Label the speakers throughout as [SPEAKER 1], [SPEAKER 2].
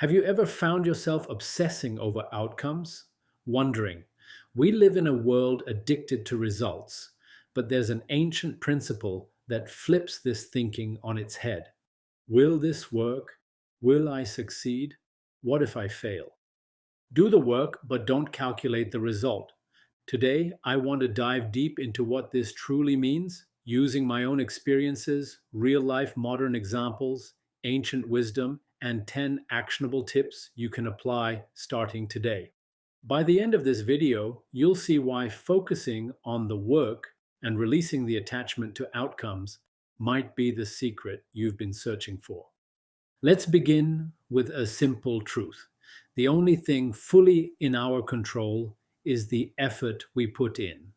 [SPEAKER 1] Have you ever found yourself obsessing over outcomes? Wondering, we live in a world addicted to results, but there's an ancient principle that flips this thinking on its head. Will this work? Will I succeed? What if I fail? Do the work, but don't calculate the result. Today, I want to dive deep into what this truly means, using my own experiences, real life modern examples, ancient wisdom, and 10 actionable tips you can apply starting today. By the end of this video, you'll see why focusing on the work and releasing the attachment to outcomes might be the secret you've been searching for. Let's begin with a simple truth. The only thing fully in our control is the effort we put in.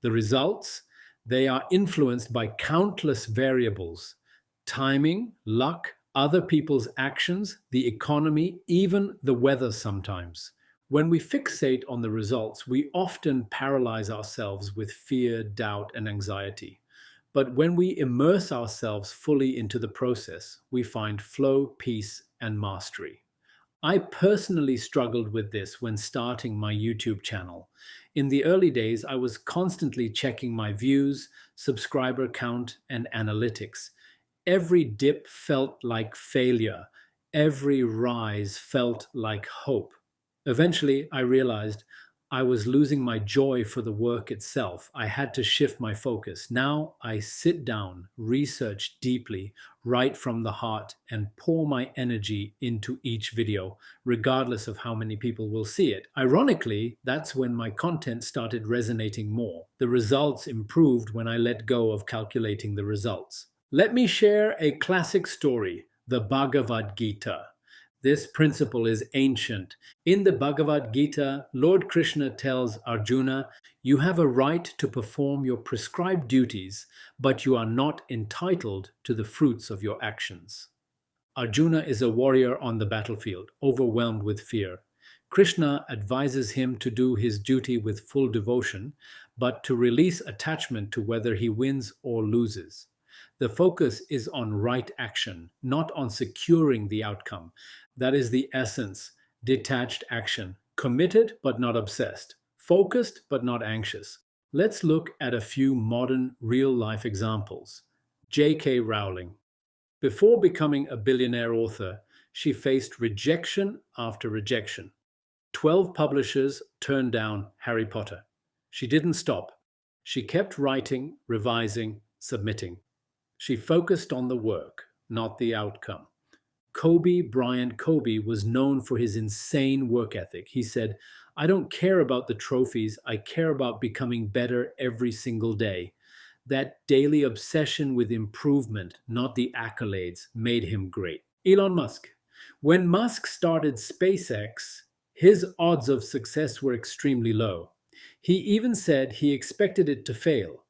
[SPEAKER 1] The results, they are influenced by countless variables: timing, luck, other people's actions, the economy, even the weather sometimes. When we fixate on the results, we often paralyze ourselves with fear, doubt, and anxiety. But when we immerse ourselves fully into the process, we find flow, peace, and mastery. I personally struggled with this when starting my YouTube channel. In the early days, I was constantly checking my views, subscriber count, and analytics. Every dip felt like failure, every rise felt like hope. Eventually, I realized I was losing my joy for the work itself. I had to shift my focus. Now I sit down, research deeply, write from the heart, and pour my energy into each video, regardless of how many people will see it. Ironically, that's when my content started resonating more. The results improved when I let go of calculating the results. Let me share a classic story, the Bhagavad Gita. This principle is ancient. In the Bhagavad Gita, Lord Krishna tells Arjuna, "You have a right to perform your prescribed duties, but you are not entitled to the fruits of your actions." Arjuna is a warrior on the battlefield, overwhelmed with fear. Krishna advises him to do his duty with full devotion, but to release attachment to whether he wins or loses. The focus is on right action, not on securing the outcome. That is the essence: detached action, committed but not obsessed, focused but not anxious. Let's look at a few modern real life examples. J.K. Rowling. Before becoming a billionaire author, she faced rejection after rejection. 12 publishers turned down Harry Potter. She didn't stop. She kept writing, revising, submitting. She focused on the work, not the outcome. Kobe Bryant Kobe was known for his insane work ethic. He said, "I don't care about the trophies, I care about becoming better every single day." That daily obsession with improvement, not the accolades, made him great. Elon Musk. When Musk started SpaceX, his odds of success were extremely low. He even said he expected it to fail.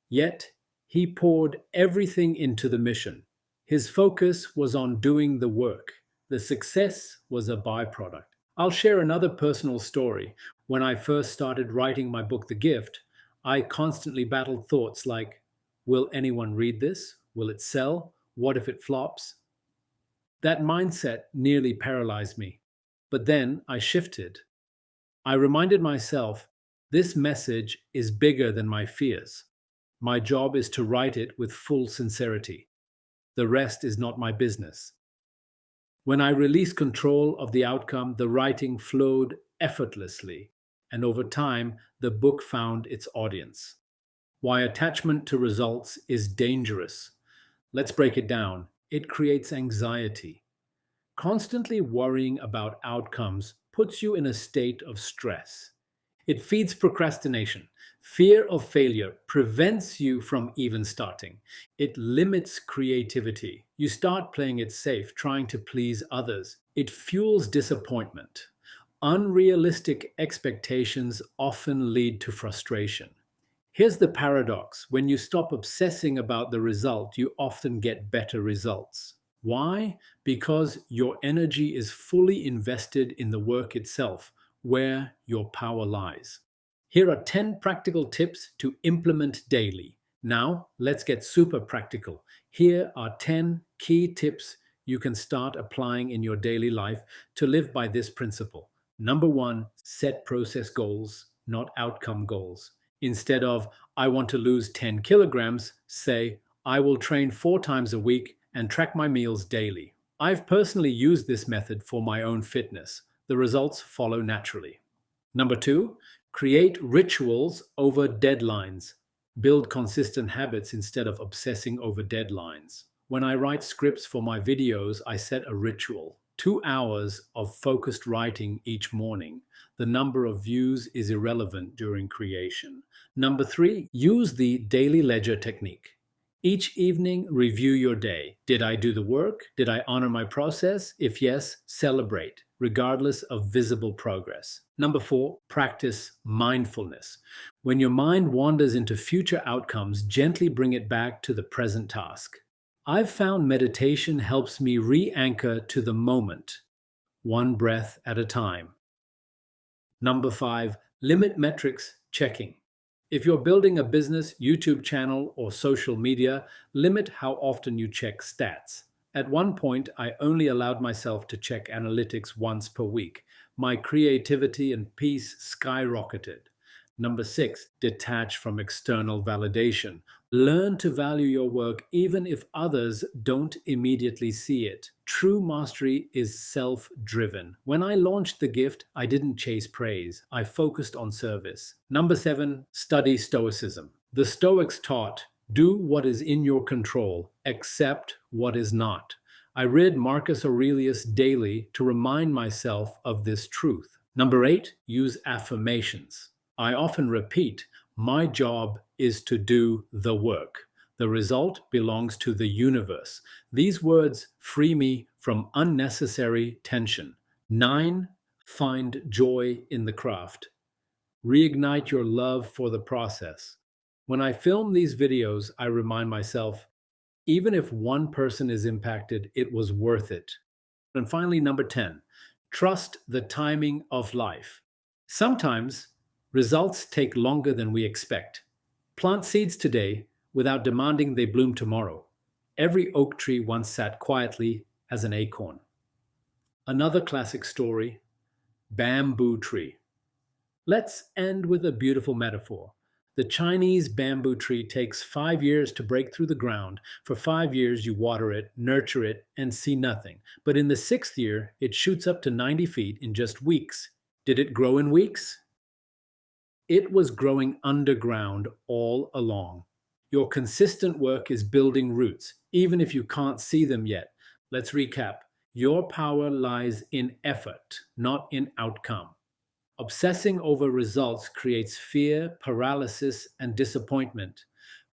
[SPEAKER 1] Yet, he poured everything into the mission. His focus was on doing the work. The success was a byproduct. I'll share another personal story. When I first started writing my book, The Gift, I constantly battled thoughts like, will anyone read this? Will it sell? What if it flops? That mindset nearly paralyzed me. But then I shifted. I reminded myself, this message is bigger than my fears. My job is to write it with full sincerity. The rest is not my business. When I released control of the outcome, the writing flowed effortlessly, and over time, the book found its audience. Why attachment to results is dangerous. Let's break it down. It creates anxiety. Constantly worrying about outcomes puts you in a state of stress. It feeds procrastination. Fear of failure prevents you from even starting. It limits creativity. You start playing it safe, trying to please others. It fuels disappointment. Unrealistic expectations often lead to frustration. Here's the paradox: when you stop obsessing about the result, you often get better results. Why? Because your energy is fully invested in the work itself, where your power lies. Here are 10 practical tips to implement daily. Now, let's get super practical. Here are 10 key tips you can start applying in your daily life to live by this principle. Number one, set process goals, not outcome goals. Instead of, I want to lose 10 kilograms, say, I will train 4 times a week and track my meals daily. I've personally used this method for my own fitness. The results follow naturally. Number two, create rituals over deadlines. Build consistent habits instead of obsessing over deadlines. When I write scripts for my videos, I set a ritual. 2 hours of focused writing each morning. The number of views is irrelevant during creation. Number three, use the daily ledger technique. Each evening, review your day. Did I do the work? Did I honor my process? If yes, celebrate, regardless of visible progress. Number four, practice mindfulness. When your mind wanders into future outcomes, gently bring it back to the present task. I've found meditation helps me re-anchor to the moment, one breath at a time. Number five, limit metrics checking. If you're building a business, YouTube channel, or social media, limit how often you check stats. At one point, I only allowed myself to check analytics once per week. My creativity and peace skyrocketed. Number six, detach from external validation. Learn to value your work even if others don't immediately see it. True mastery is self-driven. When I launched the gift, I didn't chase praise. I focused on service. Number seven, study Stoicism. The Stoics taught, do what is in your control, accept what is not. I read Marcus Aurelius daily to remind myself of this truth. Number eight, use affirmations. I often repeat, my job is to do the work. The result belongs to the universe. These words free me from unnecessary tension. 9. Find joy in the craft. Reignite your love for the process. When I film these videos, I remind myself, even if one person is impacted, it was worth it. And finally, number 10, trust the timing of life. Sometimes results take longer than we expect. Plant seeds today without demanding they bloom tomorrow. Every oak tree once sat quietly as an acorn. Another classic story, bamboo tree. Let's end with a beautiful metaphor. The Chinese bamboo tree takes 5 years to break through the ground. For 5 years, you water it, nurture it, and see nothing. But in the 6th year, it shoots up to 90 feet in just weeks. Did it grow in weeks? It was growing underground all along. Your consistent work is building roots, even if you can't see them yet. Let's recap. Your power lies in effort, not in outcome. Obsessing over results creates fear, paralysis, and disappointment.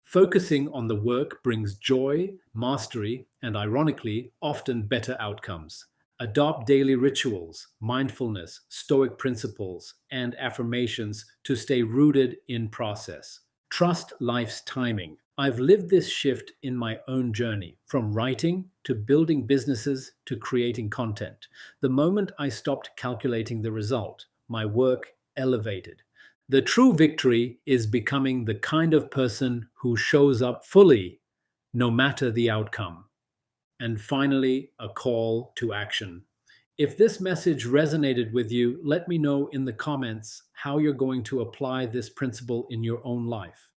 [SPEAKER 1] Focusing on the work brings joy, mastery, and ironically, often better outcomes. Adopt daily rituals, mindfulness, stoic principles, and affirmations to stay rooted in process. Trust life's timing. I've lived this shift in my own journey, from writing to building businesses to creating content. The moment I stopped calculating the result, my work elevated. The true victory is becoming the kind of person who shows up fully, no matter the outcome. And finally, a call to action. If this message resonated with you, let me know in the comments how you're going to apply this principle in your own life.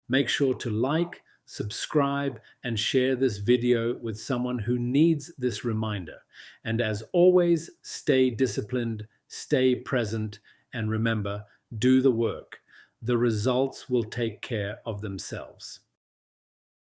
[SPEAKER 1] Make sure to like, subscribe, and share this video with someone who needs this reminder. And as always, stay disciplined, stay present, and remember, do the work. The results will take care of themselves.